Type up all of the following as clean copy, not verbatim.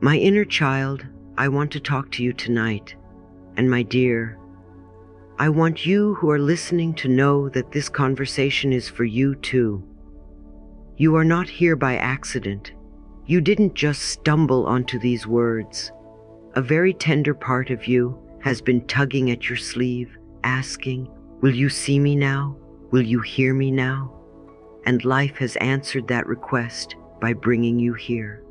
My inner child, I want to talk to you tonight. And my dear, I want you who are listening to know that this conversation is for you too. You are not here by accident. You didn't just stumble onto these words. A very tender part of you has been tugging at your sleeve, asking, will you see me now? Will you hear me now? And life has answered that request by bringing you here.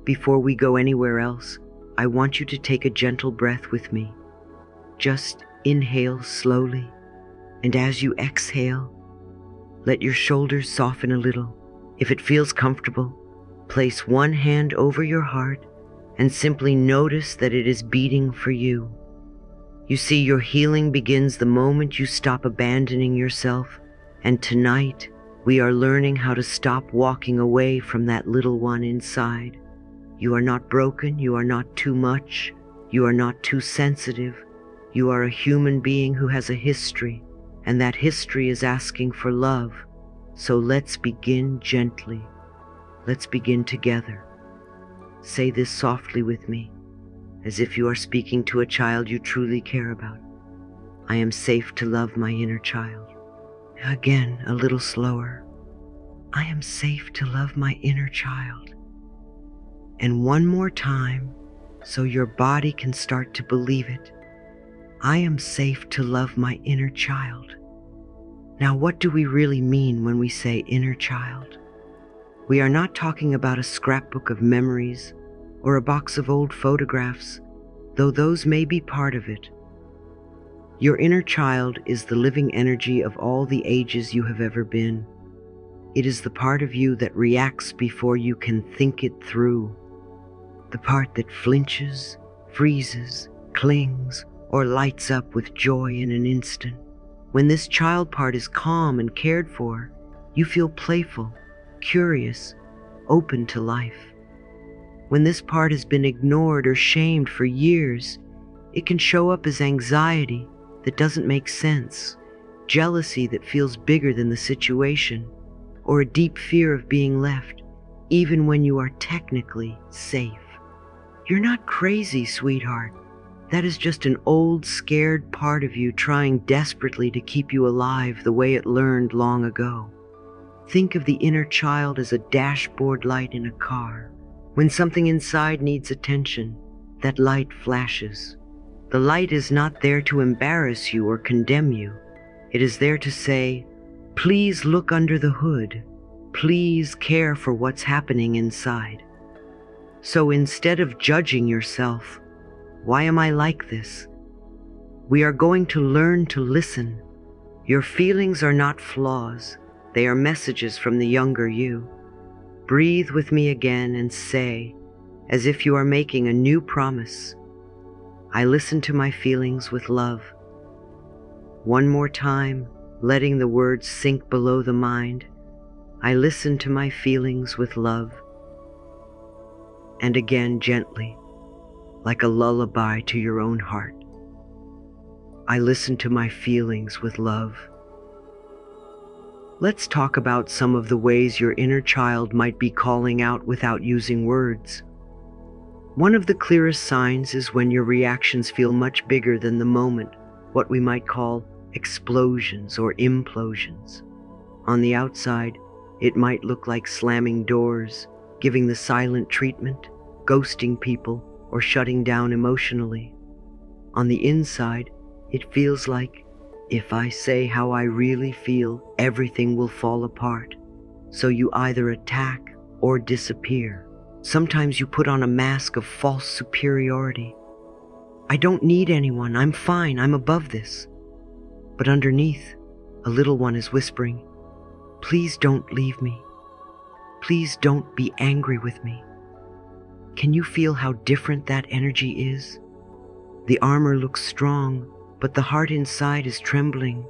Before we go anywhere else, I want you to take a gentle breath with me. Just inhale slowly, and as you exhale, let your shoulders soften a little. If it feels comfortable, place one hand over your heart and simply notice that it is beating for you. You see, your healing begins the moment you stop abandoning yourself, and tonight we are learning how to stop walking away from that little one inside. You are not broken, you are not too much, you are not too sensitive. You are a human being who has a history, and that history is asking for love. So let's begin gently. Let's begin together. Say this softly with me, as if you are speaking to a child you truly care about. I am safe to love my inner child. Again, a little slower. I am safe to love my inner child. And one more time, so your body can start to believe it. I am safe to love my inner child. Now, what do we really mean when we say inner child? We are not talking about a scrapbook of memories or a box of old photographs, though those may be part of it. Your inner child is the living energy of all the ages you have ever been. It is the part of you that reacts before you can think it through. The part that flinches, freezes, clings, or lights up with joy in an instant. When this child part is calm and cared for, you feel playful, curious, open to life. When this part has been ignored or shamed for years, it can show up as anxiety that doesn't make sense, jealousy that feels bigger than the situation, or a deep fear of being left, even when you are technically safe. You're not crazy, sweetheart. That is just an old, scared part of you trying desperately to keep you alive the way it learned long ago. Think of the inner child as a dashboard light in a car. When something inside needs attention, that light flashes. The light is not there to embarrass you or condemn you. It is there to say, please look under the hood. Please care for what's happening inside. So instead of judging yourself, why am I like this? We are going to learn to listen. Your feelings are not flaws. They are messages from the younger you. Breathe with me again and say, as if you are making a new promise, I listen to my feelings with love. One more time, letting the words sink below the mind. I listen to my feelings with love. And again gently, like a lullaby to your own heart. I listen to my feelings with love. Let's talk about some of the ways your inner child might be calling out without using words. One of the clearest signs is when your reactions feel much bigger than the moment, what we might call explosions or implosions. On the outside, it might look like slamming doors, giving the silent treatment, ghosting people, or shutting down emotionally. On the inside, it feels like, if I say how I really feel, everything will fall apart. So you either attack or disappear. Sometimes you put on a mask of false superiority. I don't need anyone, I'm fine, I'm above this. But underneath, a little one is whispering, please don't leave me. Please don't be angry with me. Can you feel how different that energy is? The armor looks strong, but the heart inside is trembling.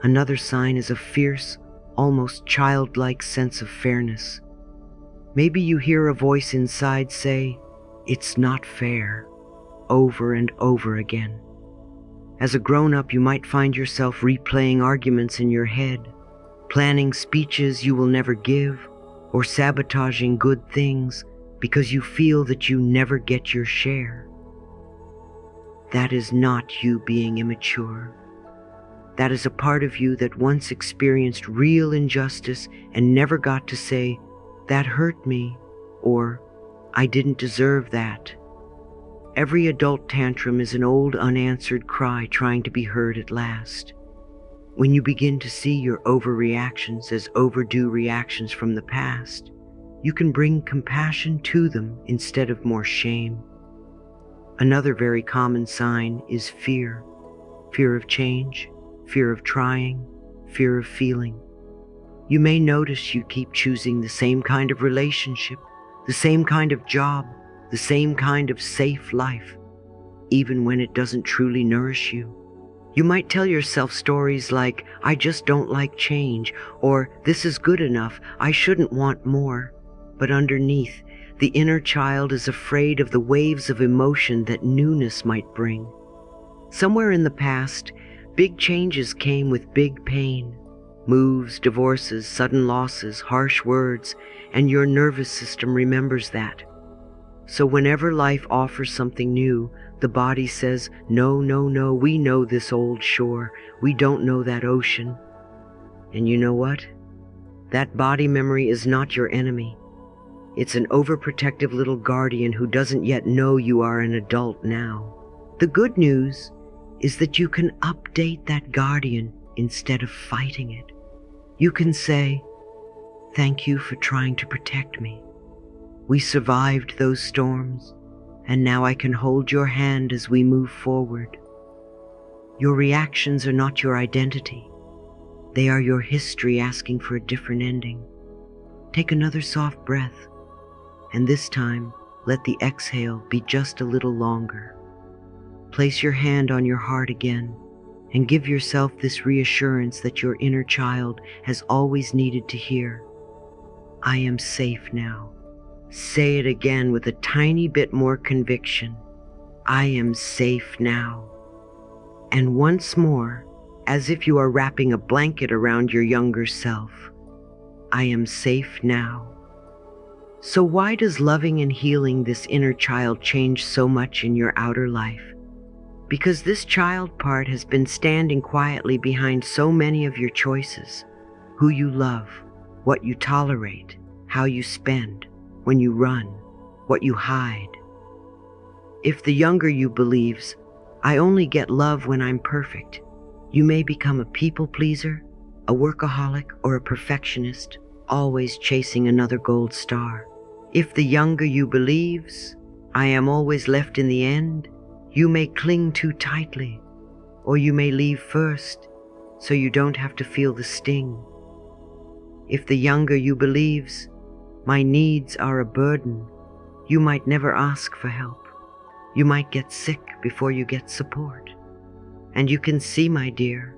Another sign is a fierce, almost childlike sense of fairness. Maybe you hear a voice inside say, it's not fair, over and over again. As a grown-up, you might find yourself replaying arguments in your head, planning speeches you will never give, or sabotaging good things because you feel that you never get your share. That is not you being immature. That is a part of you that once experienced real injustice and never got to say, "That hurt me," or "I didn't deserve that." Every adult tantrum is an old unanswered cry trying to be heard at last. When you begin to see your overreactions as overdue reactions from the past, you can bring compassion to them instead of more shame. Another very common sign is fear. Fear of change, fear of trying, fear of feeling. You may notice you keep choosing the same kind of relationship, the same kind of job, the same kind of safe life, even when it doesn't truly nourish you. You might tell yourself stories like, "I just don't like change," or "This is good enough, I shouldn't want more." But underneath, the inner child is afraid of the waves of emotion that newness might bring. Somewhere in the past, big changes came with big pain. Moves, divorces, sudden losses, harsh words, and your nervous system remembers that. So whenever life offers something new, the body says, "No, no, no, we know this old shore. We don't know that ocean." And you know what? That body memory is not your enemy. It's an overprotective little guardian who doesn't yet know you are an adult now. The good news is that you can update that guardian instead of fighting it. You can say, "Thank you for trying to protect me. We survived those storms, and now I can hold your hand as we move forward." Your reactions are not your identity. They are your history asking for a different ending. Take another soft breath, and this time, let the exhale be just a little longer. Place your hand on your heart again, and give yourself this reassurance that your inner child has always needed to hear. "I am safe now." Say it again with a tiny bit more conviction. "I am safe now." And once more, as if you are wrapping a blanket around your younger self, "I am safe now." So why does loving and healing this inner child change so much in your outer life? Because this child part has been standing quietly behind so many of your choices. Who you love, what you tolerate, how you spend, when you run, what you hide. If the younger you believes, "I only get love when I'm perfect," you may become a people pleaser, a workaholic, or a perfectionist, always chasing another gold star. If the younger you believes, "I am always left in the end," you may cling too tightly, or you may leave first so you don't have to feel the sting. If the younger you believes, "My needs are a burden," you might never ask for help. You might get sick before you get support. And you can see, my dear,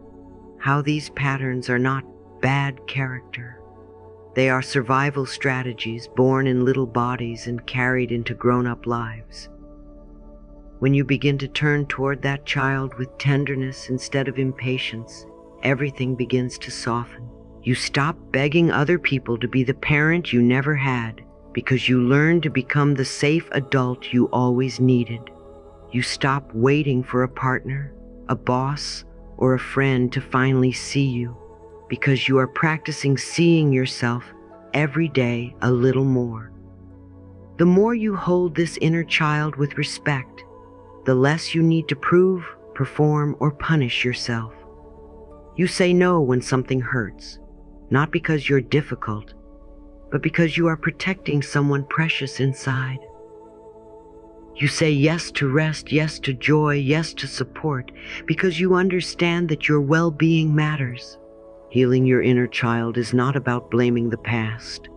how these patterns are not bad character. They are survival strategies born in little bodies and carried into grown-up lives. When you begin to turn toward that child with tenderness instead of impatience, everything begins to soften. You stop begging other people to be the parent you never had because you learn to become the safe adult you always needed. You stop waiting for a partner, a boss, or a friend to finally see you because you are practicing seeing yourself every day a little more. The more you hold this inner child with respect, the less you need to prove, perform, or punish yourself. You say no when something hurts, not because you're difficult, but because you are protecting someone precious inside. You say yes to rest, yes to joy, yes to support, because you understand that your well-being matters. Healing your inner child is not about blaming the past.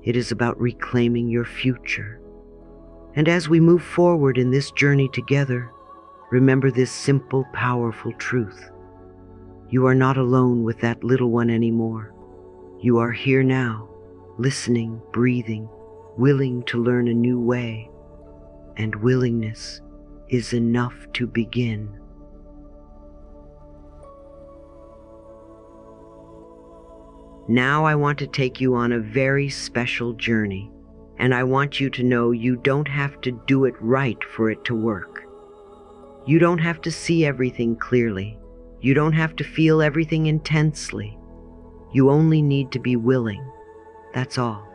It is about reclaiming your future. And as we move forward in this journey together, remember this simple, powerful truth. You are not alone with that little one anymore. You are here now, listening, breathing, willing to learn a new way. And willingness is enough to begin. Now I want to take you on a very special journey. And I want you to know you don't have to do it right for it to work. You don't have to see everything clearly. You don't have to feel everything intensely. You only need to be willing. That's all.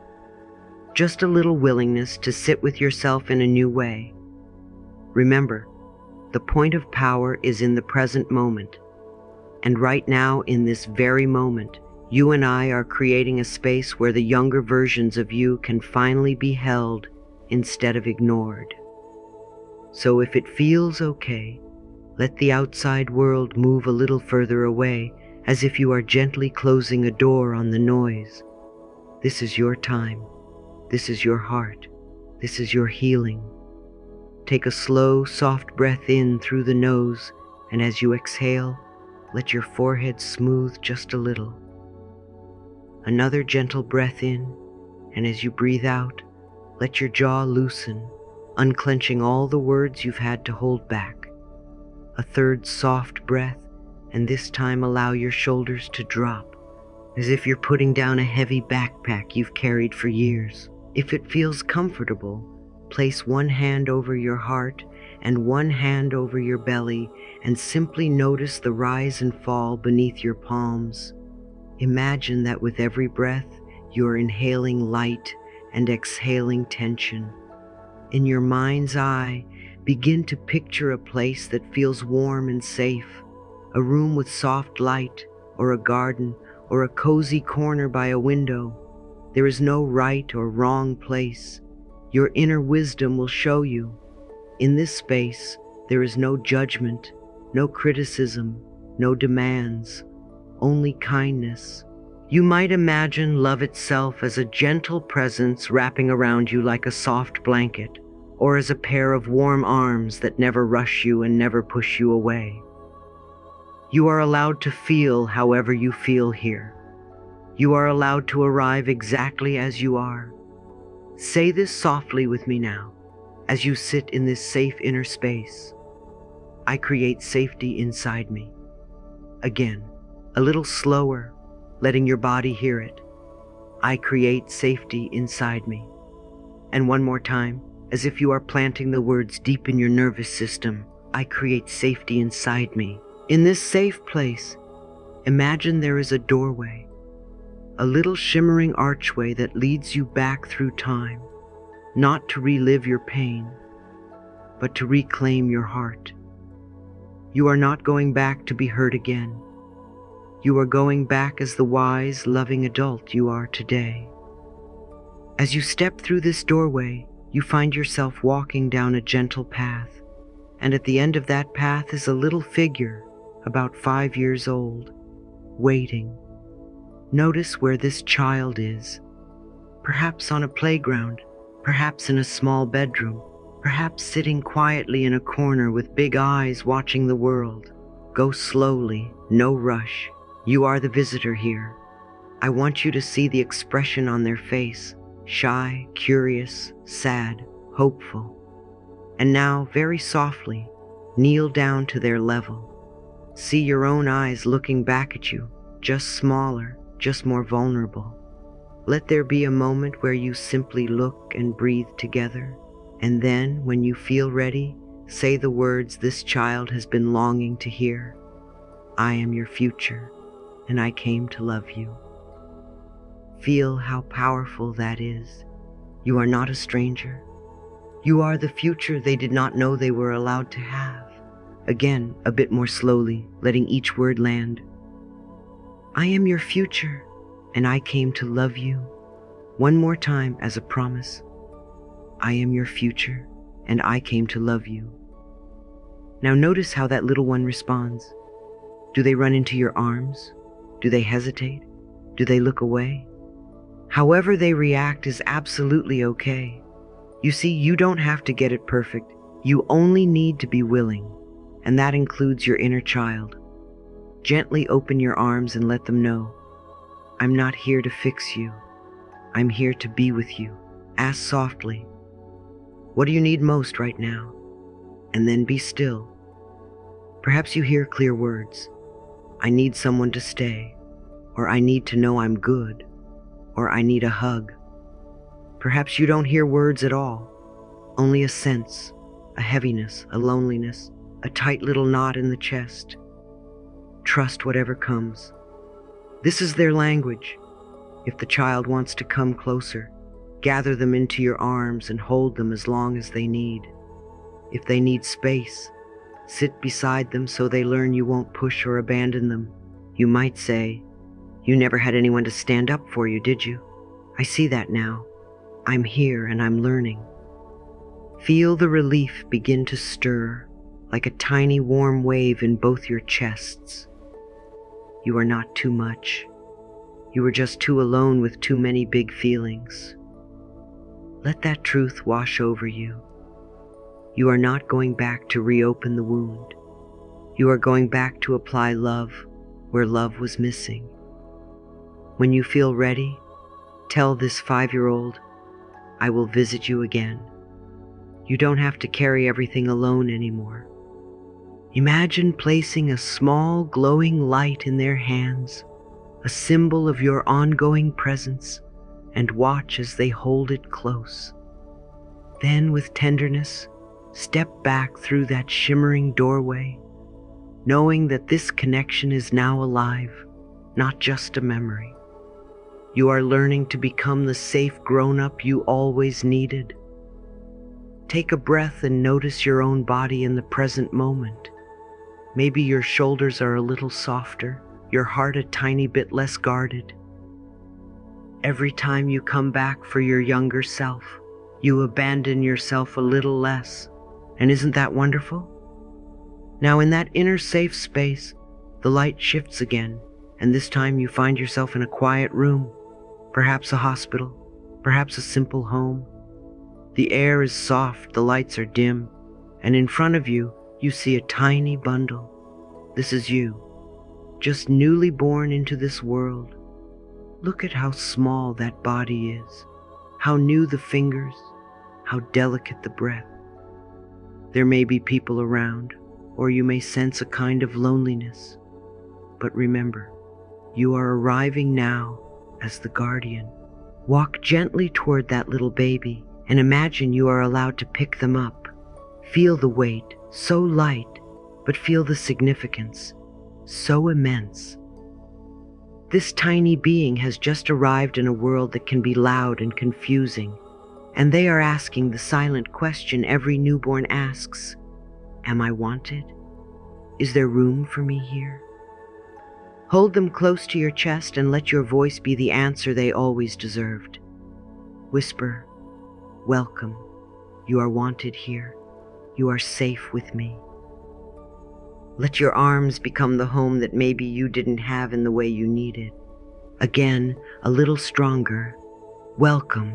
Just a little willingness to sit with yourself in a new way. Remember, the point of power is in the present moment. And right now, in this very moment, you and I are creating a space where the younger versions of you can finally be held instead of ignored. So if it feels okay, let the outside world move a little further away, as if you are gently closing a door on the noise. This is your time. This is your heart. This is your healing. Take a slow, soft breath in through the nose, and as you exhale, let your forehead smooth just a little. Another gentle breath in, and as you breathe out, let your jaw loosen, unclenching all the words you've had to hold back. A third soft breath, and this time allow your shoulders to drop, as if you're putting down a heavy backpack you've carried for years. If it feels comfortable, place one hand over your heart and one hand over your belly, and simply notice the rise and fall beneath your palms. Imagine that with every breath, you're inhaling light and exhaling tension. In your mind's eye, begin to picture a place that feels warm and safe, a room with soft light, or a garden, or a cozy corner by a window. There is no right or wrong place. Your inner wisdom will show you. In this space, there is no judgment, no criticism, no demands, only kindness. You might imagine love itself as a gentle presence wrapping around you like a soft blanket, or as a pair of warm arms that never rush you and never push you away. You are allowed to feel however you feel here. You are allowed to arrive exactly as you are. Say this softly with me now, as you sit in this safe inner space. I create safety inside me. Again, a little slower, letting your body hear it. I create safety inside me. And one more time, as if you are planting the words deep in your nervous system. I create safety inside me. In this safe place, imagine there is a doorway, a little shimmering archway that leads you back through time, not to relive your pain, but to reclaim your heart. You are not going back to be hurt again. You are going back as the wise, loving adult you are today. As you step through this doorway, you find yourself walking down a gentle path, and at the end of that path is a little figure, about 5 years old, waiting. Notice where this child is. Perhaps on a playground, perhaps in a small bedroom, perhaps sitting quietly in a corner with big eyes watching the world. Go slowly, no rush. You are the visitor here. I want you to see the expression on their face, shy, curious, sad, hopeful. And now, very softly, kneel down to their level. See your own eyes looking back at you, just smaller, just more vulnerable. Let there be a moment where you simply look and breathe together. And then, when you feel ready, say the words this child has been longing to hear. I am your future, and I came to love you. Feel how powerful that is. You are not a stranger. You are the future they did not know they were allowed to have. Again, a bit more slowly, letting each word land. I am your future, and I came to love you. One more time as a promise. I am your future, and I came to love you. Now notice how that little one responds. Do they run into your arms? Do they hesitate? Do they look away? However they react is absolutely okay. You see, you don't have to get it perfect. You only need to be willing, and that includes your inner child. Gently open your arms and let them know, I'm not here to fix you. I'm here to be with you. Ask softly, what do you need most right now? And then be still. Perhaps you hear clear words. I need someone to stay, or I need to know I'm good, or I need a hug. Perhaps you don't hear words at all, only a sense, a heaviness, a loneliness, a tight little knot in the chest. Trust whatever comes. This is their language. If the child wants to come closer, gather them into your arms and hold them as long as they need. If they need space, sit beside them so they learn you won't push or abandon them. You might say, "You never had anyone to stand up for you, did you? I see that now. I'm here and I'm learning." Feel the relief begin to stir like a tiny warm wave in both your chests. You are not too much. You are just too alone with too many big feelings. Let that truth wash over you. You are not going back to reopen the wound. You are going back to apply love where love was missing. When you feel ready, tell this 5-year-old, "I will visit you again." You don't have to carry everything alone anymore. Imagine placing a small glowing light in their hands, a symbol of your ongoing presence, and watch as they hold it close. Then, with tenderness, step back through that shimmering doorway, knowing that this connection is now alive, not just a memory. You are learning to become the safe grown-up you always needed. Take a breath and notice your own body in the present moment. Maybe your shoulders are a little softer, your heart a tiny bit less guarded. Every time you come back for your younger self, you abandon yourself a little less. And isn't that wonderful? Now in that inner safe space, the light shifts again, and this time you find yourself in a quiet room, perhaps a hospital, perhaps a simple home. The air is soft, the lights are dim, and in front of you, you see a tiny bundle. This is you, just newly born into this world. Look at how small that body is, how new the fingers, how delicate the breath. There may be people around, or you may sense a kind of loneliness. But remember, you are arriving now as the guardian. Walk gently toward that little baby and imagine you are allowed to pick them up. Feel the weight, so light, but feel the significance, so immense. This tiny being has just arrived in a world that can be loud and confusing, and they are asking the silent question every newborn asks, "Am I wanted? Is there room for me here?" Hold them close to your chest and let your voice be the answer they always deserved. Whisper, "Welcome. You are wanted here. You are safe with me." Let your arms become the home that maybe you didn't have in the way you needed. Again, a little stronger. "Welcome.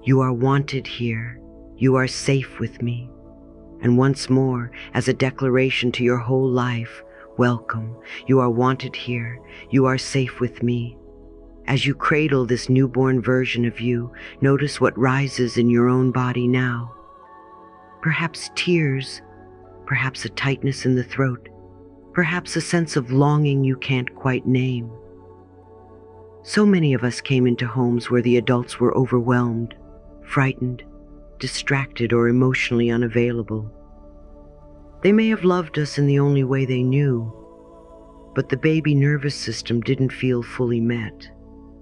You are wanted here. You are safe with me." And once more, as a declaration to your whole life, "Welcome. You are wanted here. You are safe with me." As you cradle this newborn version of you, notice what rises in your own body now. Perhaps tears, perhaps a tightness in the throat, perhaps a sense of longing you can't quite name. So many of us came into homes where the adults were overwhelmed, frightened, distracted, or emotionally unavailable. They may have loved us in the only way they knew, but the baby nervous system didn't feel fully met.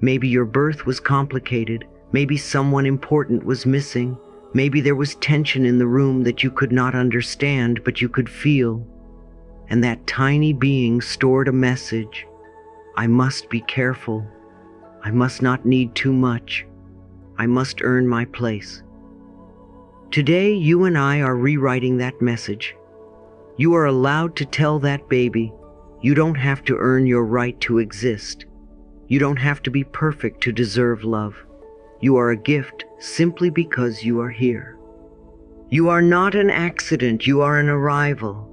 Maybe your birth was complicated, maybe someone important was missing, maybe there was tension in the room that you could not understand, but you could feel. And that tiny being stored a message. I must be careful. I must not need too much. I must earn my place. Today, you and I are rewriting that message. You are allowed to tell that baby, you don't have to earn your right to exist. You don't have to be perfect to deserve love. You are a gift simply because you are here. You are not an accident, you are an arrival.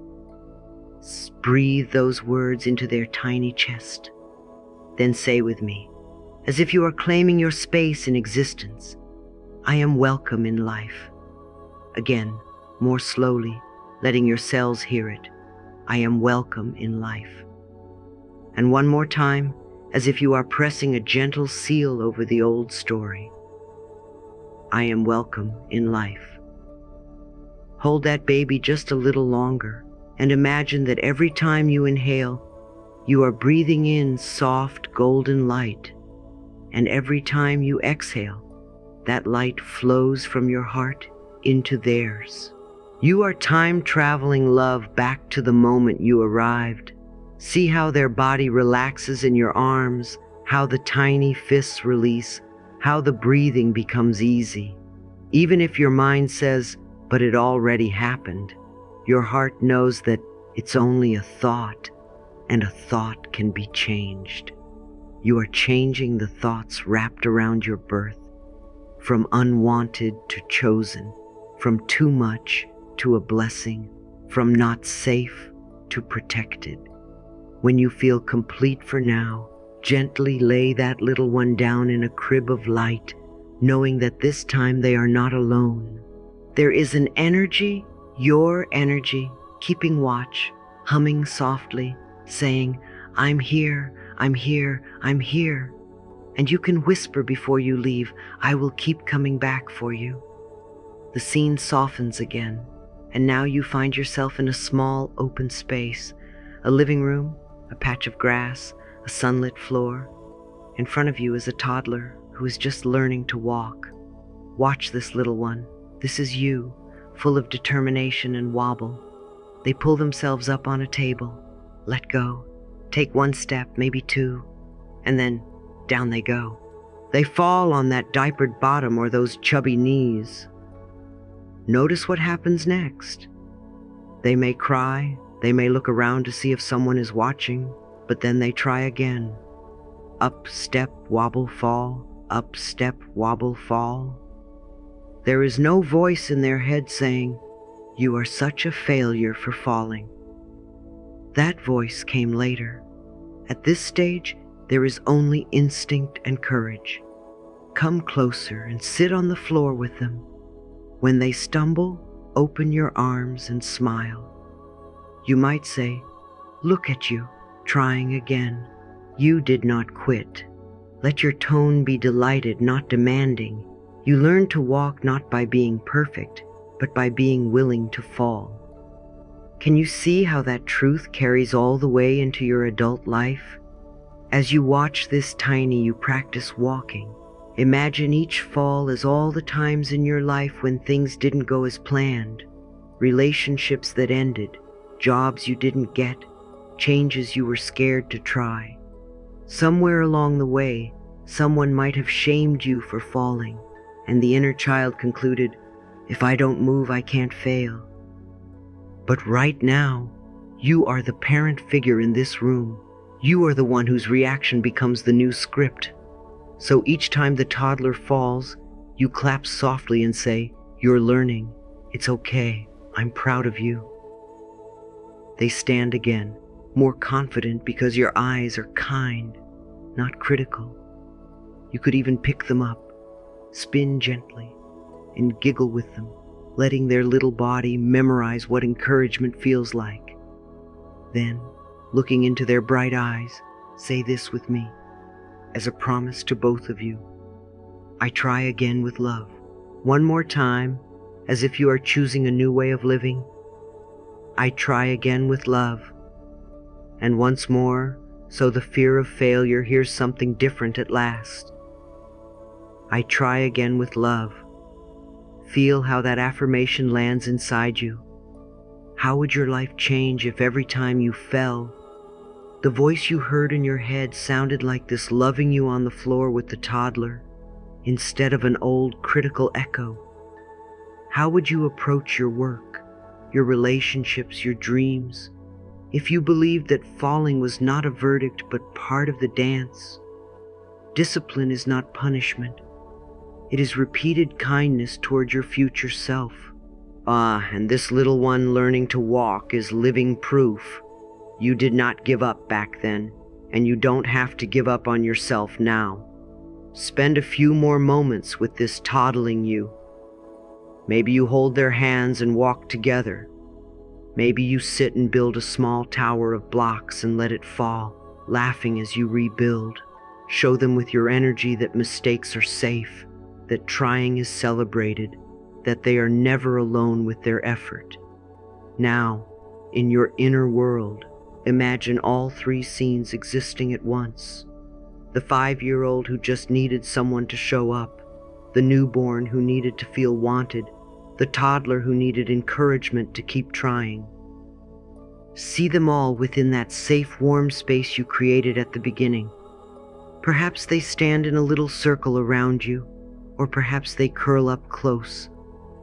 Breathe those words into their tiny chest. Then say with me, as if you are claiming your space in existence, "I am welcome in life." Again, more slowly, letting your cells hear it. "I am welcome in life." And one more time, as if you are pressing a gentle seal over the old story. I am welcome in life. Hold that baby just a little longer and imagine that every time you inhale, you are breathing in soft golden light, and every time you exhale, that light flows from your heart into theirs. You are time-traveling love back to the moment you arrived. See how their body relaxes in your arms, how the tiny fists release, how the breathing becomes easy. Even if your mind says, "But it already happened," your heart knows that it's only a thought, and a thought can be changed. You are changing the thoughts wrapped around your birth, from unwanted to chosen, from too much to a blessing, from not safe to protected. When you feel complete for now, gently lay that little one down in a crib of light, knowing that this time they are not alone. There is an energy, your energy, keeping watch, humming softly, saying, "I'm here, I'm here, I'm here." And you can whisper before you leave, "I will keep coming back for you." The scene softens again, and now you find yourself in a small open space, a living room, a patch of grass, a sunlit floor. In front of you is a toddler who is just learning to walk. Watch this little one. This is you, full of determination and wobble. They pull themselves up on a table, let go, take one step, maybe two, and then down they go. They fall on that diapered bottom or those chubby knees. Notice what happens next. They may cry, they may look around to see if someone is watching, but then they try again. Up, step, wobble, fall, up, step, wobble, fall. There is no voice in their head saying, "You are such a failure for falling." That voice came later. At this stage, there is only instinct and courage. Come closer and sit on the floor with them. When they stumble, open your arms and smile. You might say, "Look at you, trying again. You did not quit." Let your tone be delighted, not demanding. You learn to walk not by being perfect, but by being willing to fall. Can you see how that truth carries all the way into your adult life? As you watch this tiny, you practice walking. Imagine each fall as all the times in your life when things didn't go as planned, relationships that ended, jobs you didn't get, changes you were scared to try. Somewhere along the way, someone might have shamed you for falling, and the inner child concluded, "If I don't move, I can't fail." But right now, you are the parent figure in this room. You are the one whose reaction becomes the new script. So each time the toddler falls, you clap softly and say, "You're learning. It's okay. I'm proud of you." They stand again, more confident because your eyes are kind, not critical. You could even pick them up, spin gently, and giggle with them, letting their little body memorize what encouragement feels like. Then, looking into their bright eyes, say this with me, as a promise to both of you. I try again with love. One more time, as if you are choosing a new way of living. I try again with love. And once more, so the fear of failure hears something different at last. I try again with love. Feel how that affirmation lands inside you. How would your life change if every time you fell, the voice you heard in your head sounded like this loving you on the floor with the toddler, instead of an old critical echo? How would you approach your work, your relationships, your dreams, if you believed that falling was not a verdict but part of the dance? Discipline is not punishment. It is repeated kindness toward your future self. And this little one learning to walk is living proof. You did not give up back then, and you don't have to give up on yourself now. Spend a few more moments with this toddling you. Maybe you hold their hands and walk together. Maybe you sit and build a small tower of blocks and let it fall, laughing as you rebuild. Show them with your energy that mistakes are safe, that trying is celebrated, that they are never alone with their effort. Now, in your inner world, imagine all three scenes existing at once. The 5-year-old who just needed someone to show up, the newborn who needed to feel wanted, the toddler who needed encouragement to keep trying. See them all within that safe, warm space you created at the beginning. Perhaps they stand in a little circle around you, or perhaps they curl up close,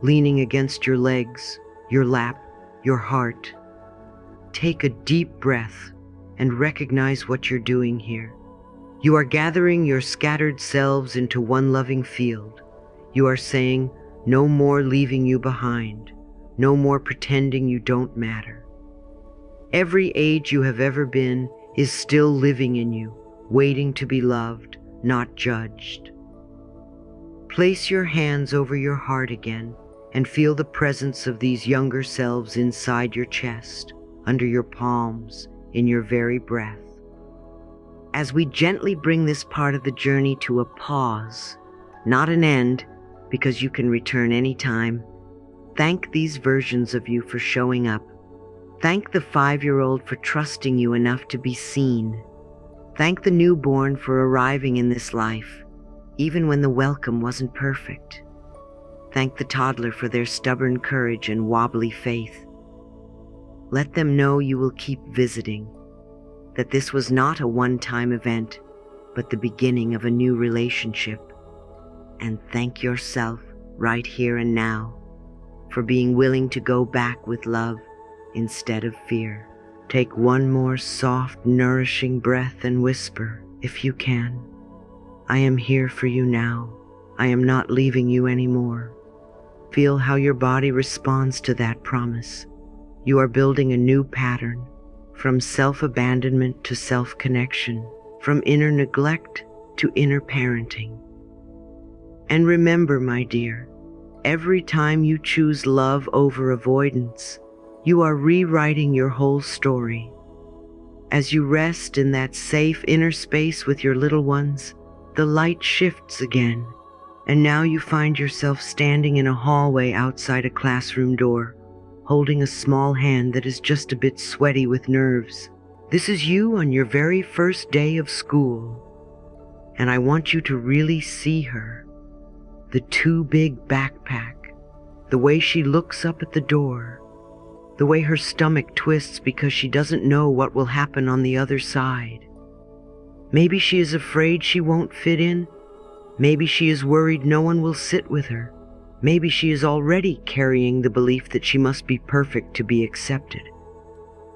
leaning against your legs, your lap, your heart. Take a deep breath and recognize what you're doing here. You are gathering your scattered selves into one loving field. You are saying, no more leaving you behind, no more pretending you don't matter. Every age you have ever been is still living in you, waiting to be loved, not judged. Place your hands over your heart again and feel the presence of these younger selves inside your chest, under your palms, in your very breath. As we gently bring this part of the journey to a pause, not an end, because you can return anytime, thank these versions of you for showing up. Thank the 5-year-old for trusting you enough to be seen. Thank the newborn for arriving in this life, even when the welcome wasn't perfect. Thank the toddler for their stubborn courage and wobbly faith. Let them know you will keep visiting, that this was not a one-time event, but the beginning of a new relationship. And thank yourself right here and now for being willing to go back with love instead of fear. Take one more soft, nourishing breath and whisper, if you can, I am here for you now. I am not leaving you anymore. Feel how your body responds to that promise. You are building a new pattern, from self-abandonment to self-connection, from inner neglect to inner parenting. And remember, my dear, every time you choose love over avoidance, you are rewriting your whole story. As you rest in that safe inner space with your little ones, the light shifts again, and now you find yourself standing in a hallway outside a classroom door, holding a small hand that is just a bit sweaty with nerves. This is you on your very first day of school, and I want you to really see her. The too big backpack, the way she looks up at the door, the way her stomach twists because she doesn't know what will happen on the other side. Maybe she is afraid she won't fit in. Maybe she is worried no one will sit with her. Maybe she is already carrying the belief that she must be perfect to be accepted.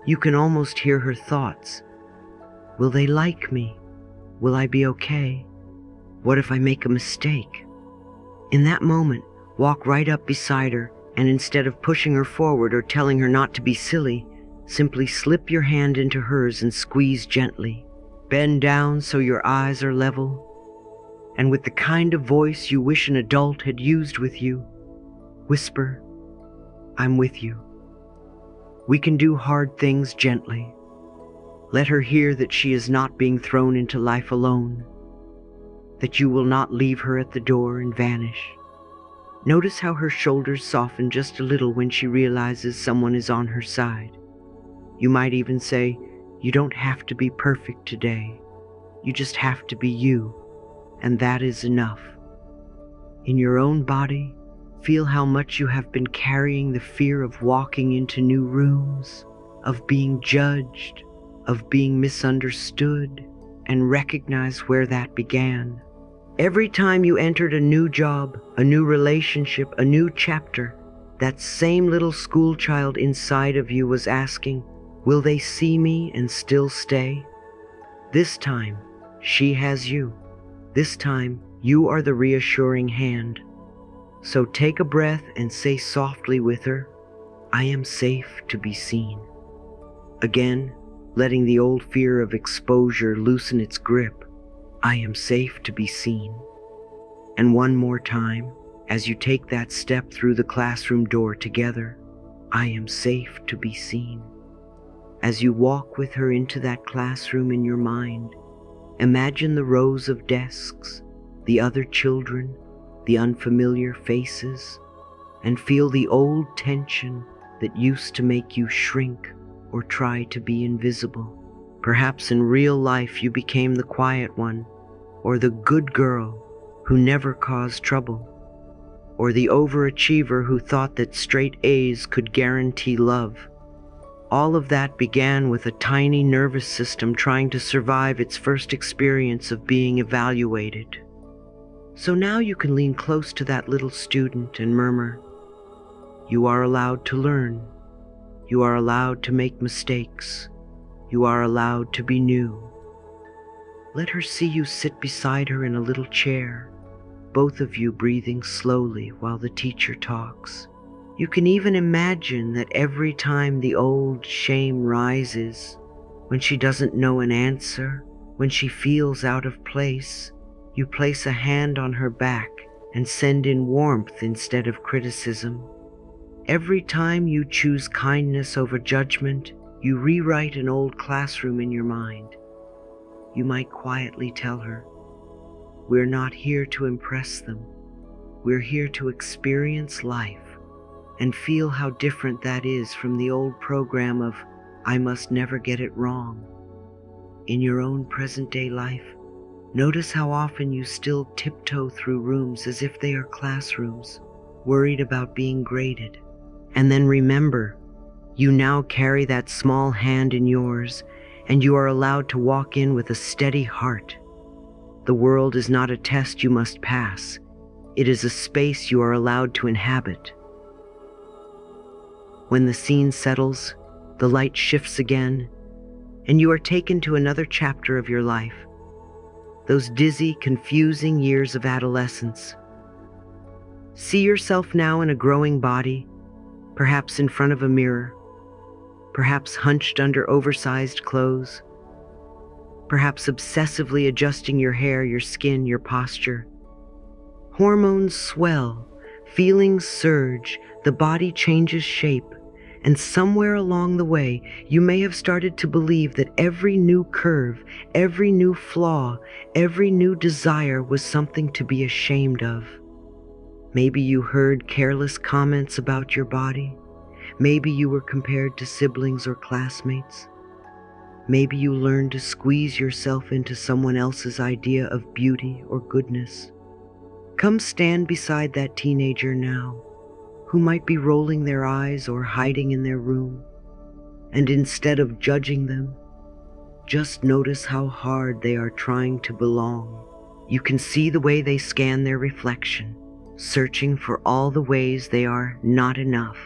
You can almost hear her thoughts. Will they like me? Will I be okay? What if I make a mistake? In that moment, walk right up beside her, and instead of pushing her forward or telling her not to be silly, simply slip your hand into hers and squeeze gently. Bend down so your eyes are level, and with the kind of voice you wish an adult had used with you, whisper, I'm with you. We can do hard things gently. Let her hear that she is not being thrown into life alone, that you will not leave her at the door and vanish. Notice how her shoulders soften just a little when she realizes someone is on her side. You might even say, you don't have to be perfect today. You just have to be you, and that is enough. In your own body, feel how much you have been carrying the fear of walking into new rooms, of being judged, of being misunderstood, and recognize where that began. Every time you entered a new job, a new relationship, a new chapter, that same little school child inside of you was asking, will they see me and still stay? This time, she has you. This time, you are the reassuring hand. So take a breath and say softly with her, I am safe to be seen. Again, letting the old fear of exposure loosen its grip. I am safe to be seen. And one more time, as you take that step through the classroom door together, I am safe to be seen. As you walk with her into that classroom in your mind, imagine the rows of desks, the other children, the unfamiliar faces, and feel the old tension that used to make you shrink or try to be invisible. Perhaps in real life you became the quiet one, or the good girl who never caused trouble, or the overachiever who thought that straight A's could guarantee love. All of that began with a tiny nervous system trying to survive its first experience of being evaluated. So now you can lean close to that little student and murmur, "You are allowed to learn. You are allowed to make mistakes. You are allowed to be new." Let her see you sit beside her in a little chair, both of you breathing slowly while the teacher talks. You can even imagine that every time the old shame rises, when she doesn't know an answer, when she feels out of place, you place a hand on her back and send in warmth instead of criticism. Every time you choose kindness over judgment, you rewrite an old classroom in your mind. You might quietly tell her, "We're not here to impress them. We're here to experience life," and feel how different that is from the old program of, "I must never get it wrong." In your own present-day life, notice how often you still tiptoe through rooms as if they are classrooms, worried about being graded. And then remember, you now carry that small hand in yours, and you are allowed to walk in with a steady heart. The world is not a test you must pass. It is a space you are allowed to inhabit. When the scene settles, the light shifts again, and you are taken to another chapter of your life. Those dizzy, confusing years of adolescence. See yourself now in a growing body, perhaps in front of a mirror, perhaps hunched under oversized clothes, perhaps obsessively adjusting your hair, your skin, your posture. Hormones swell, feelings surge, the body changes shape, and somewhere along the way, you may have started to believe that every new curve, every new flaw, every new desire was something to be ashamed of. Maybe you heard careless comments about your body. Maybe you were compared to siblings or classmates. Maybe you learned to squeeze yourself into someone else's idea of beauty or goodness. Come stand beside that teenager now, who might be rolling their eyes or hiding in their room, and instead of judging them, just notice how hard they are trying to belong. You can see the way they scan their reflection, searching for all the ways they are not enough.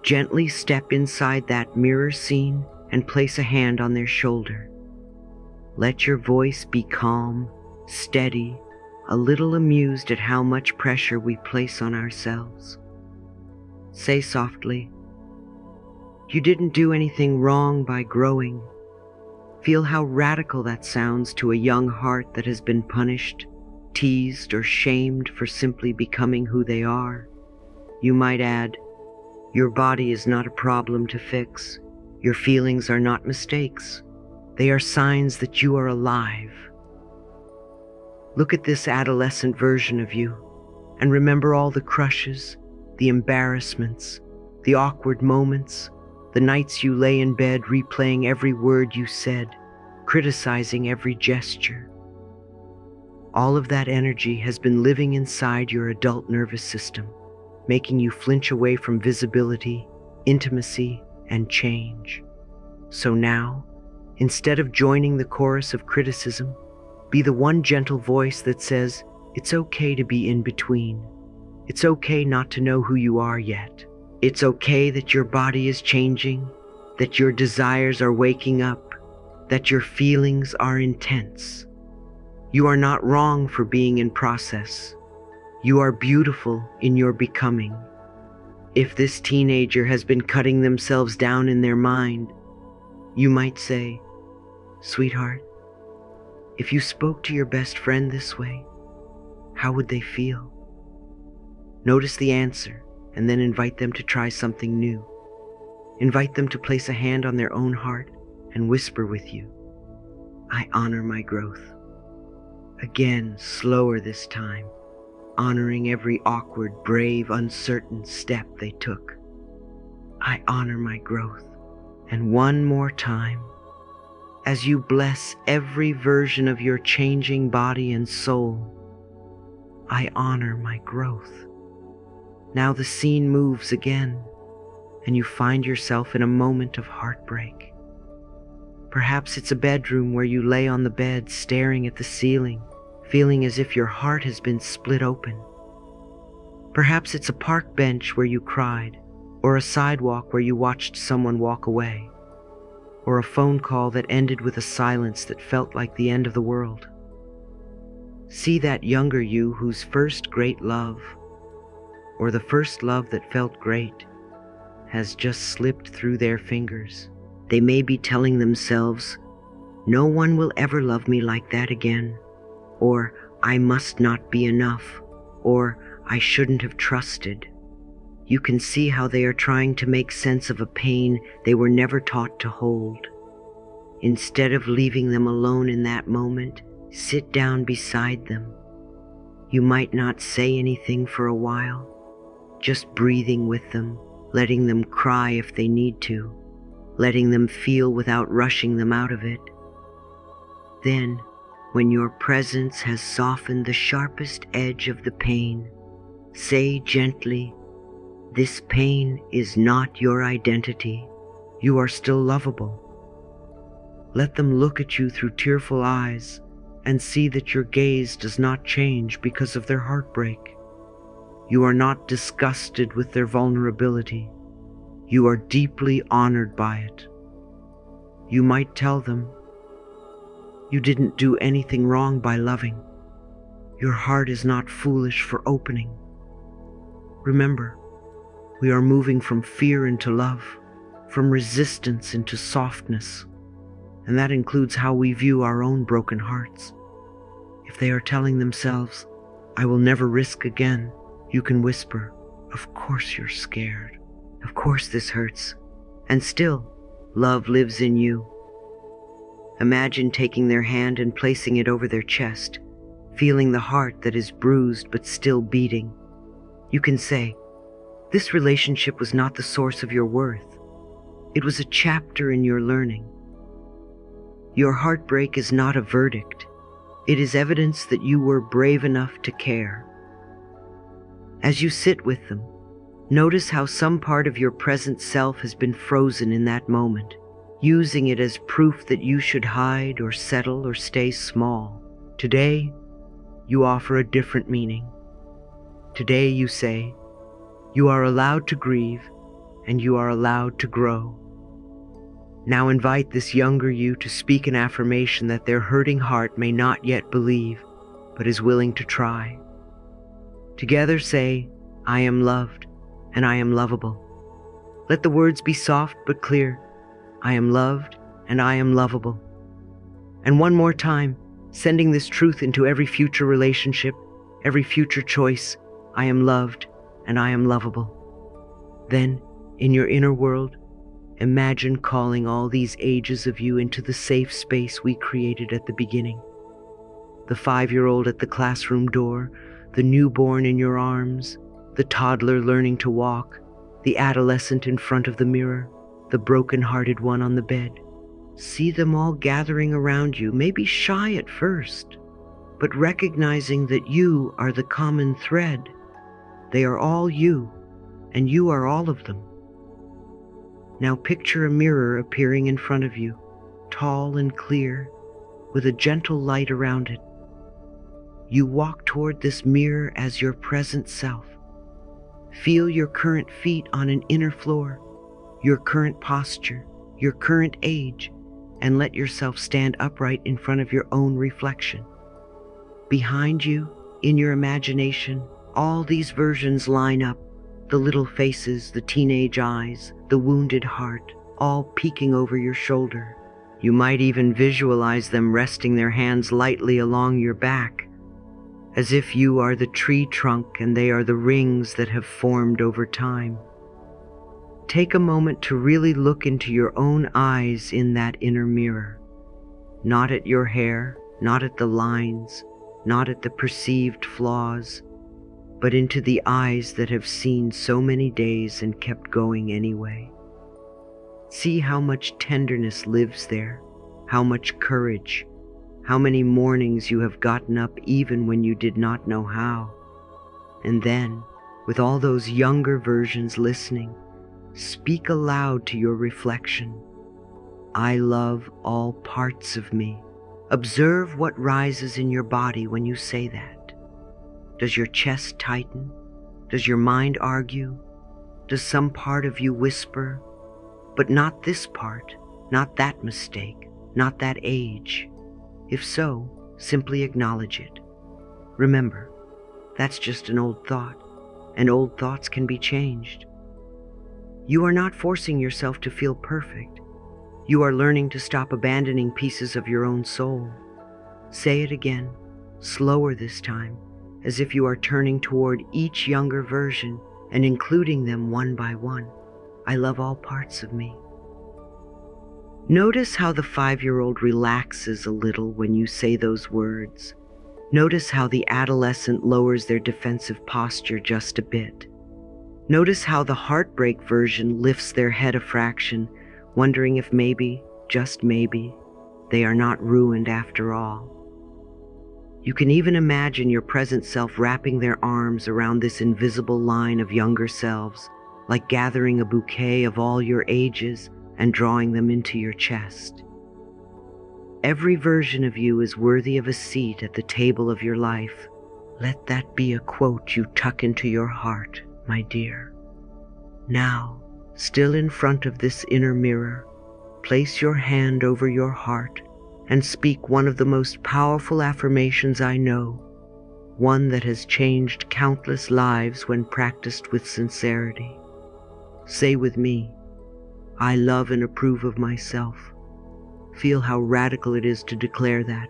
Gently step inside that mirror scene and place a hand on their shoulder. Let your voice be calm, steady, a little amused at how much pressure we place on ourselves. Say softly, "You didn't do anything wrong by growing." Feel how radical that sounds to a young heart that has been punished, teased, or shamed for simply becoming who they are. You might add, "Your body is not a problem to fix. Your feelings are not mistakes. They are signs that you are alive." Look at this adolescent version of you, and remember all the crushes, the embarrassments, the awkward moments, the nights you lay in bed replaying every word you said, criticizing every gesture. All of that energy has been living inside your adult nervous system, making you flinch away from visibility, intimacy, and change. So now, instead of joining the chorus of criticism, be the one gentle voice that says, "It's okay to be in between. It's okay not to know who you are yet. It's okay that your body is changing, that your desires are waking up, that your feelings are intense. You are not wrong for being in process. You are beautiful in your becoming." If this teenager has been cutting themselves down in their mind, you might say, "Sweetheart, if you spoke to your best friend this way, how would they feel?" Notice the answer, and then invite them to try something new. Invite them to place a hand on their own heart and whisper with you, "I honor my growth." Again, slower this time. honoring every awkward, brave, uncertain step they took. I honor my growth. And one more time, as you bless every version of your changing body and soul, I honor my growth. Now the scene moves again, and you find yourself in a moment of heartbreak. Perhaps it's a bedroom where you lay on the bed staring at the ceiling, feeling as if your heart has been split open. Perhaps it's a park bench where you cried, or a sidewalk where you watched someone walk away, or a phone call that ended with a silence that felt like the end of the world. See that younger you whose first great love, or the first love that felt great, has just slipped through their fingers. They may be telling themselves, "No one will ever love me like that again," or "I must not be enough," or "I shouldn't have trusted." You can see how they are trying to make sense of a pain they were never taught to hold. Instead of leaving them alone in that moment, sit down beside them. You might not say anything for a while, just breathing with them, letting them cry if they need to, letting them feel without rushing them out of it. Then, when your presence has softened the sharpest edge of the pain, say gently, "This pain is not your identity. You are still lovable." Let them look at you through tearful eyes and see that your gaze does not change because of their heartbreak. You are not disgusted with their vulnerability. You are deeply honored by it. You might tell them, "You didn't do anything wrong by loving. Your heart is not foolish for opening." Remember, we are moving from fear into love, from resistance into softness, and that includes how we view our own broken hearts. If they are telling themselves, "I will never risk again," you can whisper, "Of course you're scared. Of course this hurts. And still, love lives in you." Imagine taking their hand and placing it over their chest, feeling the heart that is bruised but still beating. You can say, "This relationship was not the source of your worth. It was a chapter in your learning." Your heartbreak is not a verdict. It is evidence that you were brave enough to care. As you sit with them, notice how some part of your present self has been frozen in that moment, using it as proof that you should hide or settle or stay small. Today, you offer a different meaning. Today you say, "You are allowed to grieve, and you are allowed to grow." Now invite this younger you to speak an affirmation that their hurting heart may not yet believe, but is willing to try. Together say, "I am loved, and I am lovable." Let the words be soft but clear. I am loved, and I am lovable. And one more time, sending this truth into every future relationship, every future choice, I am loved, and I am lovable. Then, in your inner world, imagine calling all these ages of you into the safe space we created at the beginning. The 5-year-old at the classroom door, the newborn in your arms, the toddler learning to walk, the adolescent in front of the mirror, the broken-hearted one on the bed. See them all gathering around you, maybe shy at first, but recognizing that you are the common thread. They are all you, and you are all of them. Now picture a mirror appearing in front of you, tall and clear, with a gentle light around it. You walk toward this mirror as your present self. Feel your current feet on an inner floor, your current posture, your current age, and let yourself stand upright in front of your own reflection. Behind you, in your imagination, all these versions line up, the little faces, the teenage eyes, the wounded heart, all peeking over your shoulder. You might even visualize them resting their hands lightly along your back, as if you are the tree trunk and they are the rings that have formed over time. Take a moment to really look into your own eyes in that inner mirror. Not at your hair, not at the lines, not at the perceived flaws, but into the eyes that have seen so many days and kept going anyway. See how much tenderness lives there, how much courage, how many mornings you have gotten up even when you did not know how. And then, with all those younger versions listening, speak aloud to your reflection. I love all parts of me. Observe what rises in your body when you say that. Does your chest tighten? Does your mind argue? Does some part of you whisper, but not this part, not that mistake, not that age? If so, simply acknowledge it. Remember, that's just an old thought, and old thoughts can be changed. You are not forcing yourself to feel perfect. You are learning to stop abandoning pieces of your own soul. Say it again, slower this time, as if you are turning toward each younger version and including them one by one. I love all parts of me. Notice how the 5-year-old relaxes a little when you say those words. Notice how the adolescent lowers their defensive posture just a bit. Notice how the heartbreak version lifts their head a fraction, wondering if maybe, just maybe, they are not ruined after all. You can even imagine your present self wrapping their arms around this invisible line of younger selves, like gathering a bouquet of all your ages and drawing them into your chest. Every version of you is worthy of a seat at the table of your life. Let that be a quote you tuck into your heart, my dear. Now, still in front of this inner mirror, place your hand over your heart and speak one of the most powerful affirmations I know, one that has changed countless lives when practiced with sincerity. Say with me, I love and approve of myself. Feel how radical it is to declare that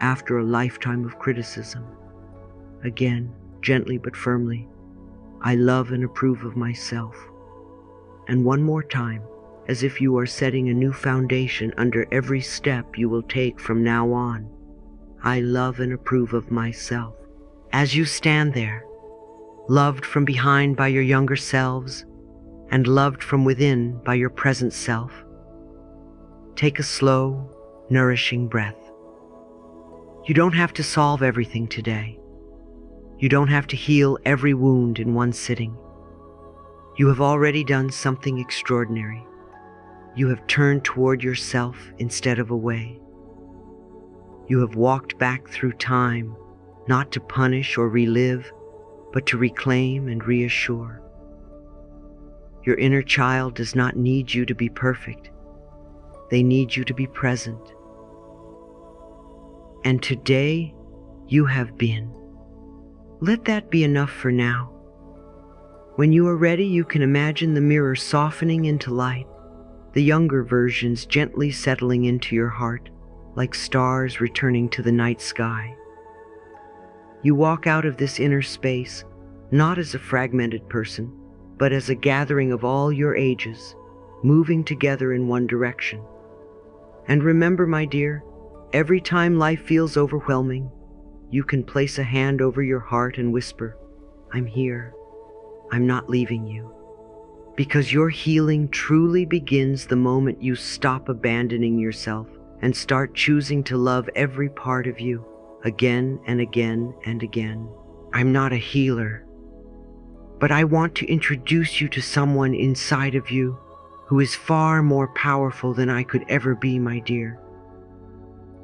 after a lifetime of criticism. Again, gently but firmly, I love and approve of myself. And one more time, as if you are setting a new foundation under every step you will take from now on. I love and approve of myself. As you stand there, loved from behind by your younger selves, and loved from within by your present self, take a slow, nourishing breath. You don't have to solve everything today. You don't have to heal every wound in one sitting. You have already done something extraordinary. You have turned toward yourself instead of away. You have walked back through time, not to punish or relive, but to reclaim and reassure. Your inner child does not need you to be perfect. They need you to be present. And today, you have been. Let that be enough for now. When you are ready, you can imagine the mirror softening into light, the younger versions gently settling into your heart, like stars returning to the night sky. You walk out of this inner space, not as a fragmented person, but as a gathering of all your ages, moving together in one direction. And remember, my dear, every time life feels overwhelming, you can place a hand over your heart and whisper, I'm here. I'm not leaving you. Because your healing truly begins the moment you stop abandoning yourself and start choosing to love every part of you, again and again and again. I'm not a healer, but I want to introduce you to someone inside of you who is far more powerful than I could ever be, my dear.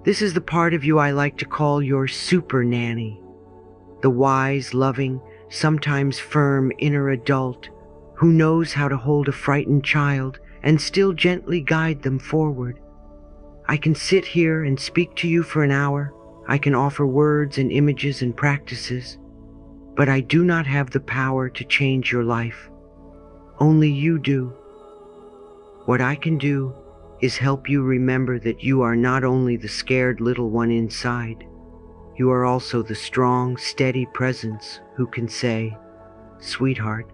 This is the part of you I like to call your super nanny, the wise, loving, sometimes firm inner adult who knows how to hold a frightened child and still gently guide them forward. I can sit here and speak to you for an hour. I can offer words and images and practices, but I do not have the power to change your life. Only you do. What I can do is help you remember that you are not only the scared little one inside, you are also the strong, steady presence who can say, sweetheart,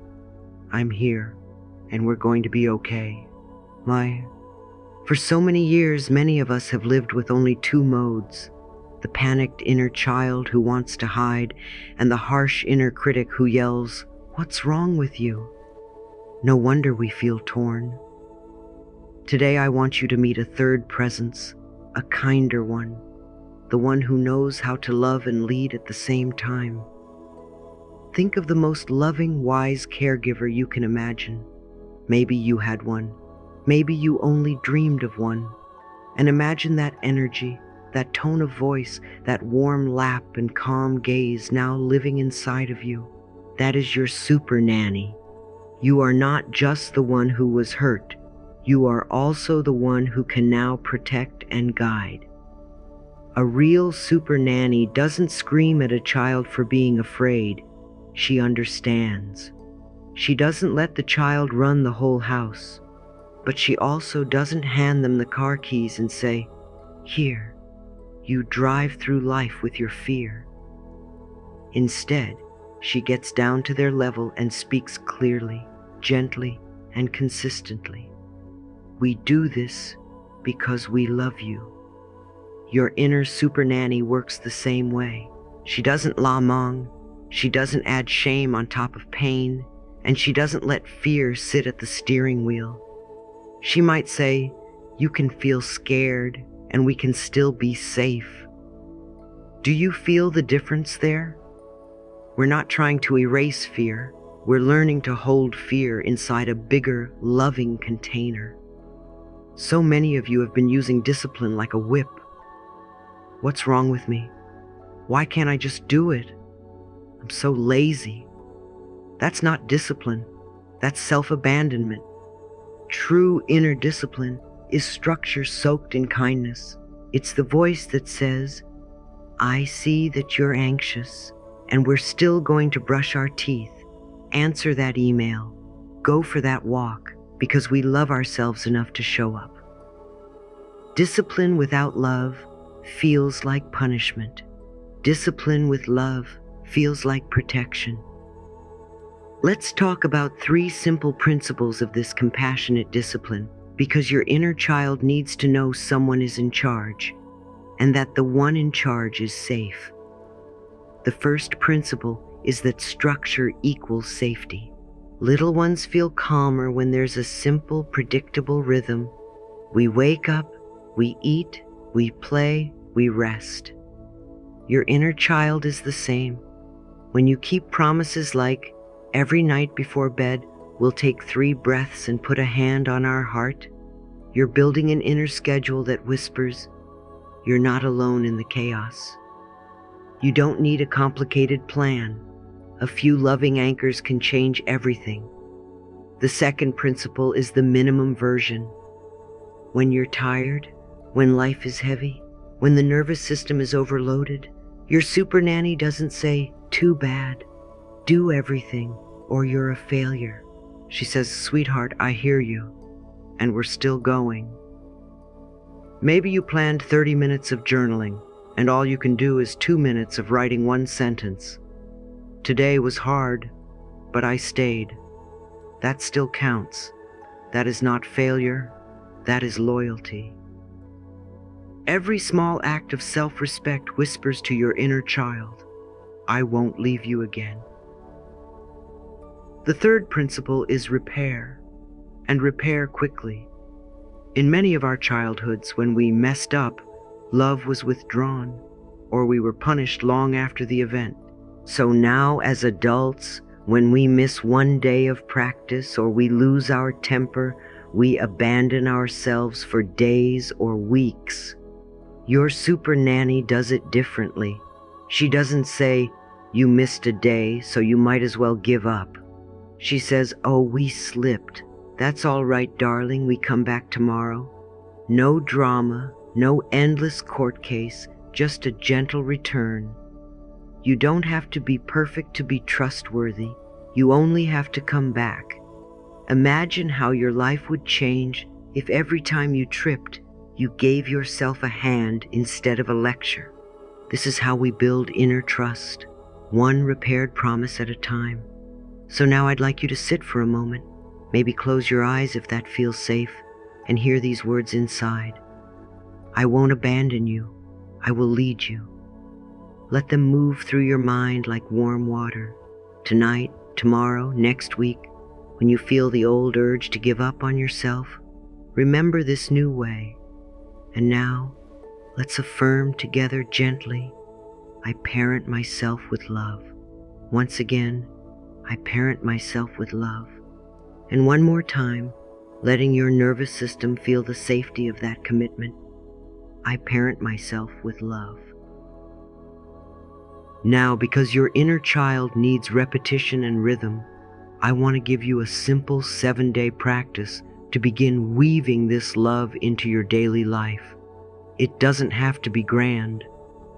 I'm here, and we're going to be okay. For so many years, many of us have lived with only two modes, the panicked inner child who wants to hide, and the harsh inner critic who yells, "What's wrong with you?" No wonder we feel torn. Today I want you to meet a third presence, a kinder one, the one who knows how to love and lead at the same time. Think of the most loving, wise caregiver you can imagine. Maybe you had one. Maybe you only dreamed of one. And imagine that energy, that tone of voice, that warm lap and calm gaze now living inside of you. That is your super nanny. You are not just the one who was hurt. You are also the one who can now protect and guide. A real super nanny doesn't scream at a child for being afraid. She understands. She doesn't let the child run the whole house, but she also doesn't hand them the car keys and say, "Here, you drive through life with your fear." Instead, she gets down to their level and speaks clearly, gently, and consistently. We do this because we love you. Your inner super nanny works the same way. She doesn't lamang, she doesn't add shame on top of pain, and she doesn't let fear sit at the steering wheel. She might say, "You can feel scared, and we can still be safe." Do you feel the difference there? We're not trying to erase fear. We're learning to hold fear inside a bigger, loving container. So many of you have been using discipline like a whip. What's wrong with me? Why can't I just do it? I'm so lazy. That's not discipline. That's self-abandonment. True inner discipline is structure soaked in kindness. It's the voice that says, "I see that you're anxious, and we're still going to brush our teeth, answer that email, go for that walk, because we love ourselves enough to show up." Discipline without love feels like punishment. Discipline with love feels like protection. Let's talk about 3 simple principles of this compassionate discipline, because your inner child needs to know someone is in charge, and that the one in charge is safe. The first principle is that structure equals safety. Little ones feel calmer when there's a simple, predictable rhythm. We wake up, we eat, we play, we rest. Your inner child is the same. When you keep promises like, "Every night before bed, we'll take 3 breaths and put a hand on our heart," you're building an inner schedule that whispers, "You're not alone in the chaos." You don't need a complicated plan. A few loving anchors can change everything. The second principle is the minimum version. When you're tired, when life is heavy, when the nervous system is overloaded, your super nanny doesn't say, "Too bad, do everything, or you're a failure." She says, "Sweetheart, I hear you, and we're still going." Maybe you planned 30 minutes of journaling, and all you can do is 2 minutes of writing 1 sentence. "Today was hard, but I stayed." That still counts. That is not failure. That is loyalty. Every small act of self-respect whispers to your inner child, "I won't leave you again." The third principle is repair, and repair quickly. In many of our childhoods, when we messed up, love was withdrawn, or we were punished long after the event. So now, as adults, when we miss 1 day of practice or we lose our temper, we abandon ourselves for days or weeks. Your super nanny does it differently. She doesn't say, "You missed a day, so you might as well give up." She says, "Oh, we slipped. That's all right, darling, we come back tomorrow." No drama, no endless court case, just a gentle return. You don't have to be perfect to be trustworthy. You only have to come back. Imagine how your life would change if every time you tripped, you gave yourself a hand instead of a lecture. This is how we build inner trust, one repaired promise at a time. So now I'd like you to sit for a moment, maybe close your eyes if that feels safe, and hear these words inside. "I won't abandon you. I will lead you. Let them move through your mind like warm water. Tonight, tomorrow, next week, when you feel the old urge to give up on yourself, remember this new way. And now, let's affirm together gently, I parent myself with love. Once again, I parent myself with love. And one more time, letting your nervous system feel the safety of that commitment, I parent myself with love. Now, because your inner child needs repetition and rhythm, I want to give you a simple 7-day practice to begin weaving this love into your daily life. It doesn't have to be grand.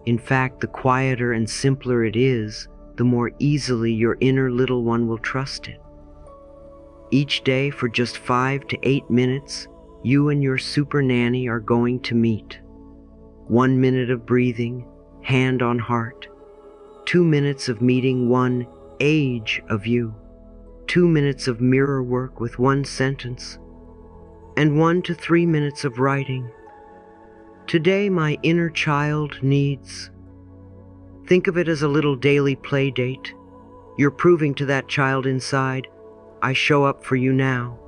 In fact, the quieter and simpler it is, the more easily your inner little one will trust it. Each day, for just 5 to 8 minutes, you and your super nanny are going to meet. 1 minute of breathing, hand on heart. 2 minutes of meeting one age of you. 2 minutes of mirror work with 1 sentence. And 1 to 3 minutes of writing. Today, my inner child needs. Think of it as a little daily play date. You're proving to that child inside, I show up for you now.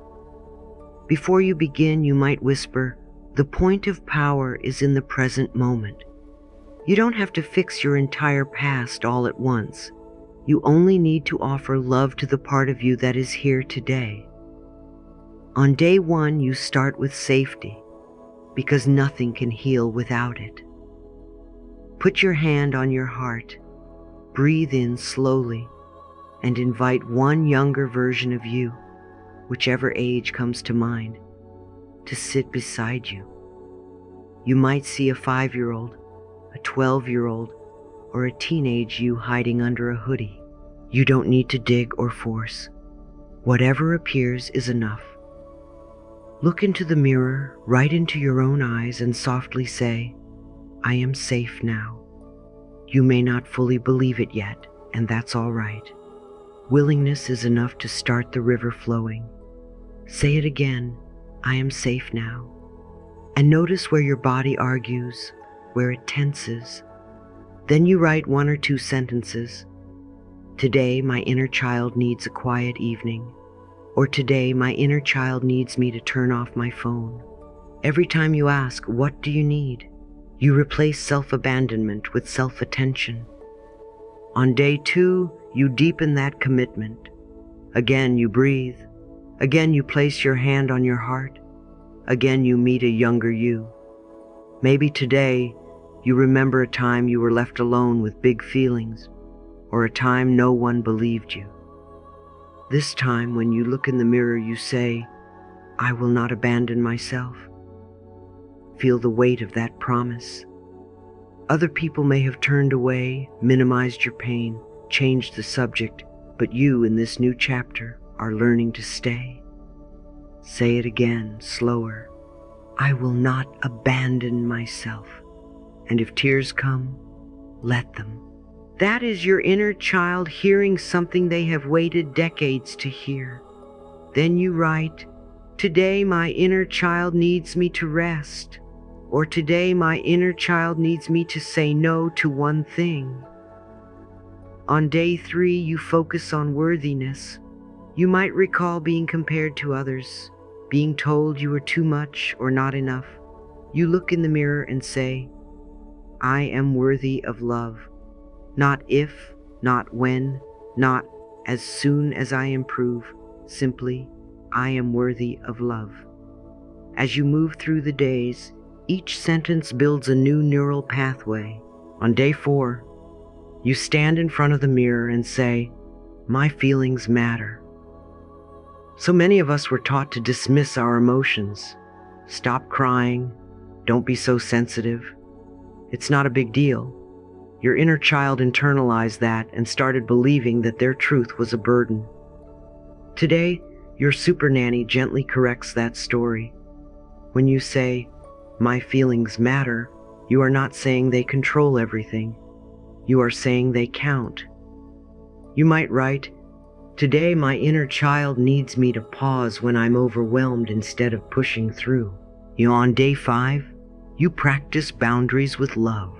Before you begin, you might whisper, the point of power is in the present moment. You don't have to fix your entire past all at once. You only need to offer love to the part of you that is here today. On day 1, you start with safety, because nothing can heal without it. Put your hand on your heart, breathe in slowly, and invite one younger version of you, whichever age comes to mind, to sit beside you. You might see a 5-year-old, a 12-year-old, or a teenage you hiding under a hoodie. You don't need to dig or force. Whatever appears is enough. Look into the mirror, right into your own eyes, and softly say, I am safe now. You may not fully believe it yet, and that's all right. Willingness is enough to start the river flowing. Say it again, I am safe now. And notice where your body argues, where it tenses. Then you write 1 or 2 sentences. Today, my inner child needs a quiet evening. Or today, my inner child needs me to turn off my phone. Every time you ask, what do you need? You replace self-abandonment with self-attention. On day 2, you deepen that commitment. Again, you breathe. Again, you place your hand on your heart. Again, you meet a younger you. Maybe today, you remember a time you were left alone with big feelings, or a time no one believed you. This time, when you look in the mirror, you say, I will not abandon myself. Feel the weight of that promise. Other people may have turned away, minimized your pain, changed the subject, but you, in this new chapter, are learning to stay. Say it again, slower. I will not abandon myself. And if tears come, let them. That is your inner child hearing something they have waited decades to hear. Then you write, today my inner child needs me to rest. Or today my inner child needs me to say no to one thing. On day 3, you focus on worthiness. You might recall being compared to others, being told you were too much or not enough. You look in the mirror and say, I am worthy of love. Not if, not when, not as soon as I improve. Simply, I am worthy of love. As you move through the days, each sentence builds a new neural pathway. On day 4, you stand in front of the mirror and say, my feelings matter. So many of us were taught to dismiss our emotions. Stop crying. Don't be so sensitive. It's not a big deal. Your inner child internalized that and started believing that their truth was a burden. Today, your super nanny gently corrects that story. When you say, my feelings matter, you are not saying they control everything. You are saying they count. You might write, today my inner child needs me to pause when I'm overwhelmed instead of pushing through. On day 5, you practice boundaries with love.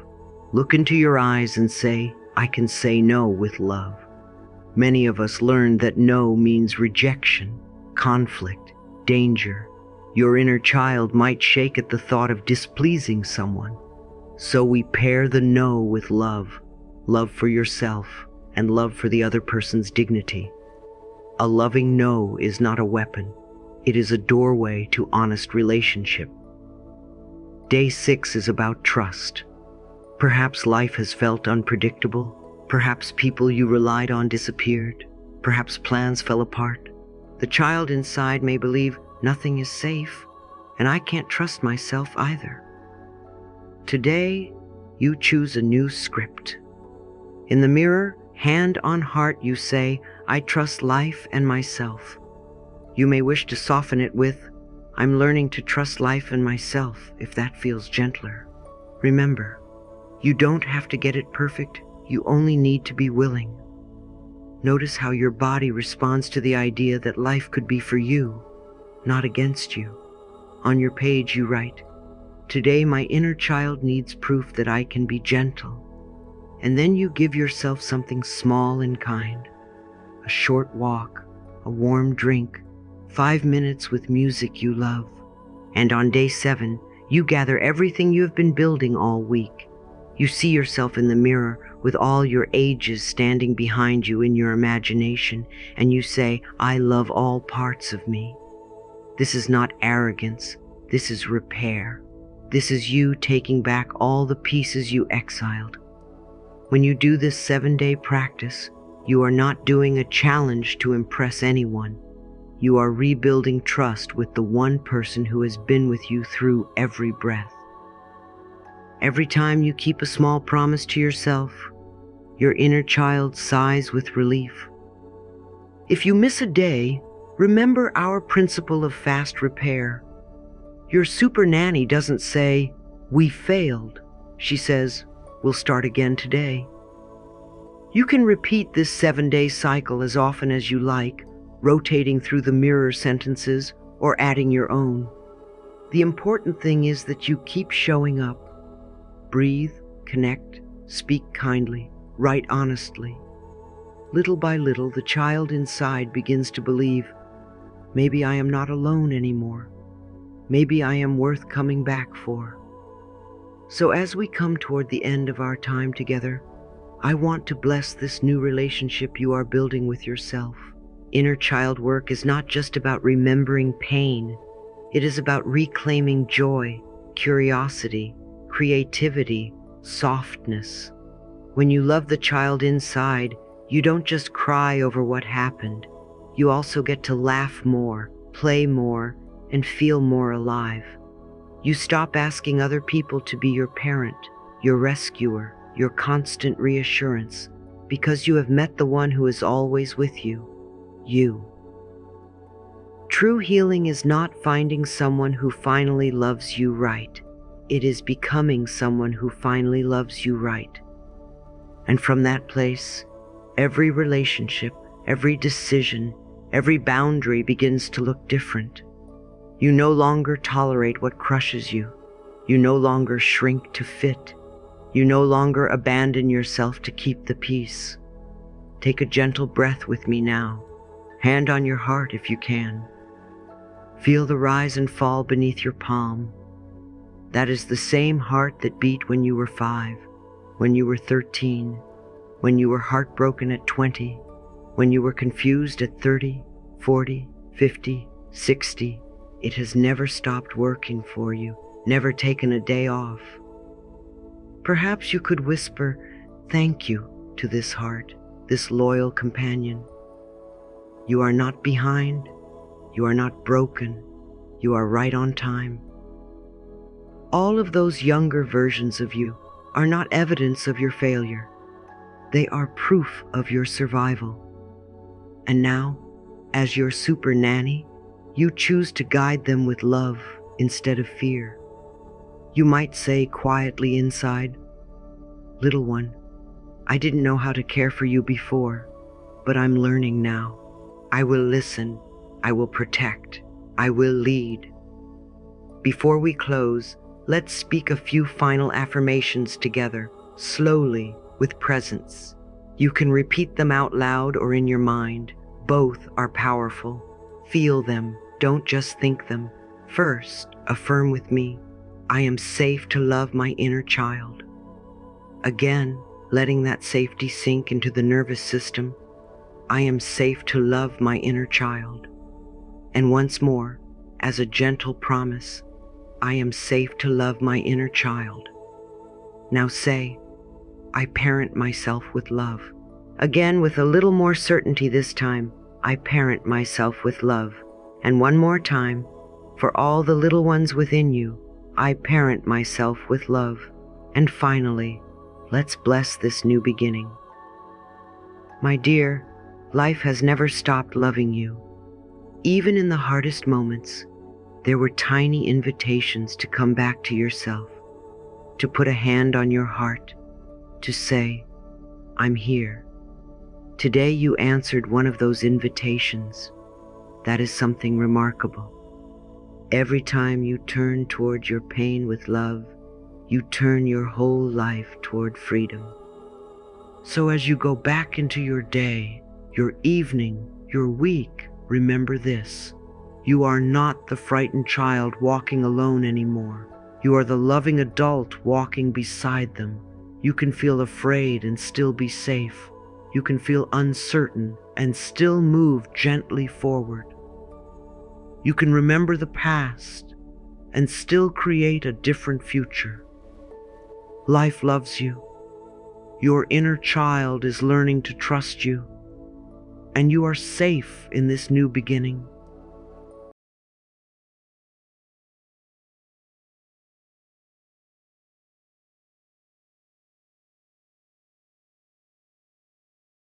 Look into your eyes and say, I can say no with love. Many of us learned that no means rejection, conflict, danger. Your inner child might shake at the thought of displeasing someone. So we pair the no with love, love for yourself and love for the other person's dignity. A loving no is not a weapon. It is a doorway to honest relationship. Day 6 is about trust. Perhaps life has felt unpredictable. Perhaps people you relied on disappeared. Perhaps plans fell apart. The child inside may believe nothing is safe, and I can't trust myself either. Today, you choose a new script. In the mirror, hand on heart, you say, I trust life and myself. You may wish to soften it with, I'm learning to trust life and myself, if that feels gentler. Remember, you don't have to get it perfect, you only need to be willing. Notice how your body responds to the idea that life could be for you, not against you. On your page you write, today my inner child needs proof that I can be gentle. And then you give yourself something small and kind. A short walk, a warm drink, 5 minutes with music you love. And on day 7, you gather everything you have been building all week. You see yourself in the mirror with all your ages standing behind you in your imagination, and you say, I love all parts of me. This is not arrogance, this is repair. This is you taking back all the pieces you exiled. When you do this 7-day practice, you are not doing a challenge to impress anyone. You are rebuilding trust with the one person who has been with you through every breath. Every time you keep a small promise to yourself, your inner child sighs with relief. If you miss a day, remember our principle of fast repair. Your super nanny doesn't say, we failed. She says, we'll start again today. You can repeat this 7-day cycle as often as you like, rotating through the mirror sentences or adding your own. The important thing is that you keep showing up. Breathe, connect, speak kindly, write honestly. Little by little, the child inside begins to believe, maybe I am not alone anymore. Maybe I am worth coming back for. So as we come toward the end of our time together, I want to bless this new relationship you are building with yourself. Inner child work is not just about remembering pain. It is about reclaiming joy, curiosity, creativity, softness. When you love the child inside, you don't just cry over what happened. You also get to laugh more, play more, and feel more alive. You stop asking other people to be your parent, your rescuer, your constant reassurance, because you have met the one who is always with you, you. True healing is not finding someone who finally loves you right. It is becoming someone who finally loves you right. And from that place, every relationship, every decision, every boundary begins to look different. You no longer tolerate what crushes you. You no longer shrink to fit. You no longer abandon yourself to keep the peace. Take a gentle breath with me now. Hand on your heart if you can. Feel the rise and fall beneath your palm. That is the same heart that beat when you were 5, when you were 13, when you were heartbroken at 20, when you were confused at 30, 40, 50, 60. It has never stopped working for you, never taken a day off. Perhaps you could whisper, thank you to this heart, this loyal companion. You are not behind, you are not broken, you are right on time. All of those younger versions of you are not evidence of your failure. They are proof of your survival. And now, as your super nanny, you choose to guide them with love instead of fear. You might say quietly inside, little one, I didn't know how to care for you before, but I'm learning now. I will listen, I will protect, I will lead. Before we close, let's speak a few final affirmations together. slowly, with presence. You can repeat them out loud or in your mind. Both are powerful. Feel them, don't just think them. First, affirm with me, I am safe to love my inner child. Again, letting that safety sink into the nervous system. I am safe to love my inner child. And once more, as a gentle promise, I am safe to love my inner child. Now say, I parent myself with love. Again, with a little more certainty this time, I parent myself with love. And one more time, for all the little ones within you, I parent myself with love. And finally, let's bless this new beginning. My dear, life has never stopped loving you. Even in the hardest moments, there were tiny invitations to come back to yourself, to put a hand on your heart, to say, I'm here. Today you answered one of those invitations. That is something remarkable. Every time you turn toward your pain with love, you turn your whole life toward freedom. So as you go back into your day, your evening, your week, remember this. You are not the frightened child walking alone anymore. You are the loving adult walking beside them. You can feel afraid and still be safe. You can feel uncertain and still move gently forward. You can remember the past and still create a different future. Life loves you. Your inner child is learning to trust you, and you are safe in this new beginning.